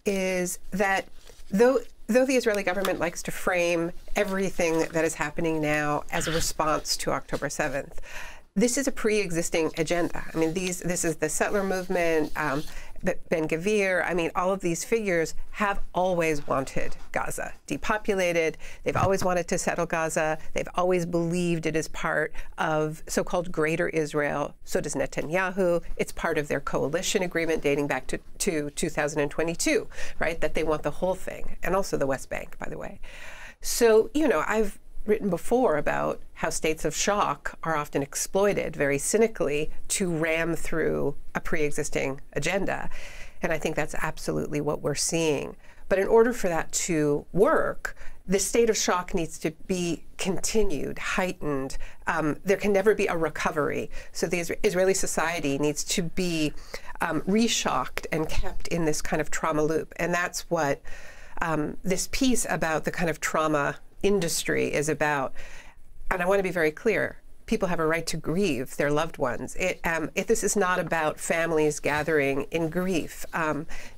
is that though the Israeli government likes to frame everything that is happening now as a response to October 7th, this is a pre-existing agenda. I mean, this is the settler movement, Ben-Gvir. I mean, all of these figures have always wanted Gaza depopulated. They've always wanted to settle Gaza. They've always believed it is part of so-called Greater Israel. So does Netanyahu. It's part of their coalition agreement dating back to 2022, right? That they want the whole thing, and also the West Bank, by the way. So, you know, I've written before about how states of shock are often exploited very cynically to ram through a pre-existing agenda. And I think that's absolutely what we're seeing. But in order for that to work, the state of shock needs to be continued, heightened. There can never be a recovery. So the Israeli society needs to be re-shocked and kept in this kind of trauma loop. And that's what this piece about the kind of trauma industry is about. And I want to be very clear. People have a right to grieve their loved ones. This is not about families gathering in grief.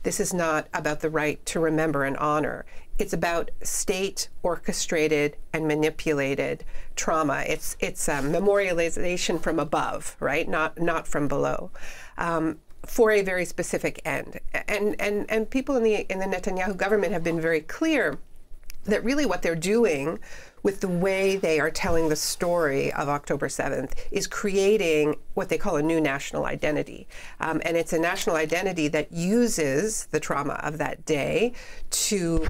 This is not about the right to remember and honor. It's about state-orchestrated and manipulated trauma. It's memorialization from above, right? Not from below. For a very specific end. And people in the Netanyahu government have been very clear that really what they're doing with the way they are telling the story of October 7th is creating what they call a new national identity. And it's a national identity that uses the trauma of that day to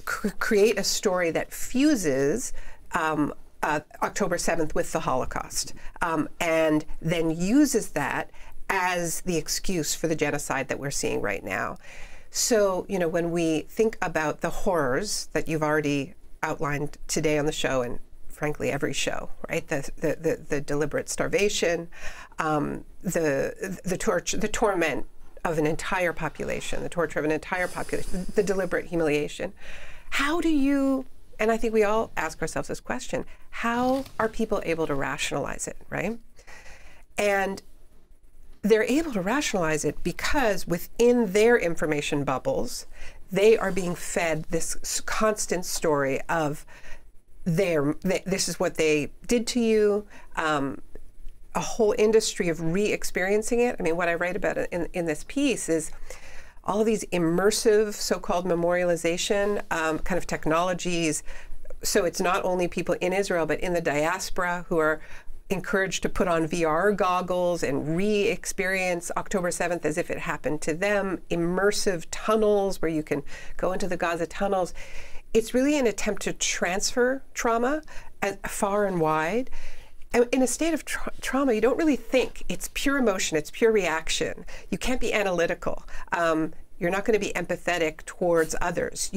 create a story that fuses October 7th with the Holocaust, and then uses that as the excuse for the genocide that we're seeing right now. So, you know, when we think about the horrors that you've already outlined today on the show, and frankly every show, right? The deliberate starvation, the torment of an entire population, the torture of an entire population, the deliberate humiliation. How do you, and I think we all ask ourselves this question, how are people able to rationalize it, right? And they're able to rationalize it because within their information bubbles, they are being fed this constant story of this is what they did to you, a whole industry of re-experiencing it. I mean, what I write about in this piece is all of these immersive so-called memorialization kind of technologies. So it's not only people in Israel, but in the diaspora who are encouraged to put on VR goggles and re-experience October 7th as if it happened to them, immersive tunnels where you can go into the Gaza tunnels. It's really an attempt to transfer trauma far and wide. And in a state of trauma, you don't really think. It's pure emotion, it's pure reaction. You can't be analytical. You're not going to be empathetic towards others.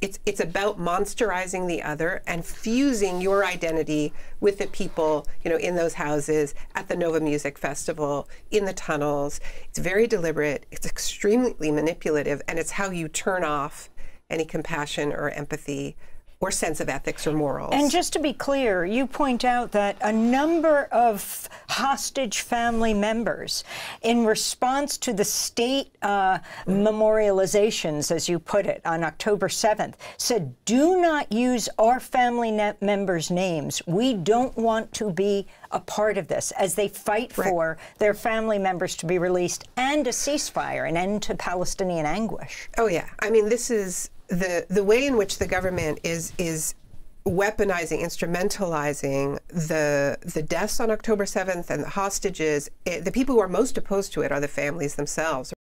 It's about monsterizing the other and fusing your identity with the people, you know, in those houses, at the Nova Music Festival, in the tunnels. It's very deliberate, it's extremely manipulative, and it's how you turn off any compassion or empathy or sense of ethics or morals. And just to be clear, you point out that a number of hostage family members, in response to the state memorializations, as you put it, on October 7th, said, do not use our family members' names. We don't want to be a part of this, as they fight for their family members to be released and a ceasefire, an end to Palestinian anguish. Oh, yeah. I mean, this is the way in which the government is weaponizing, instrumentalizing the deaths on October 7th and the hostages. The people who are most opposed to it are the families themselves.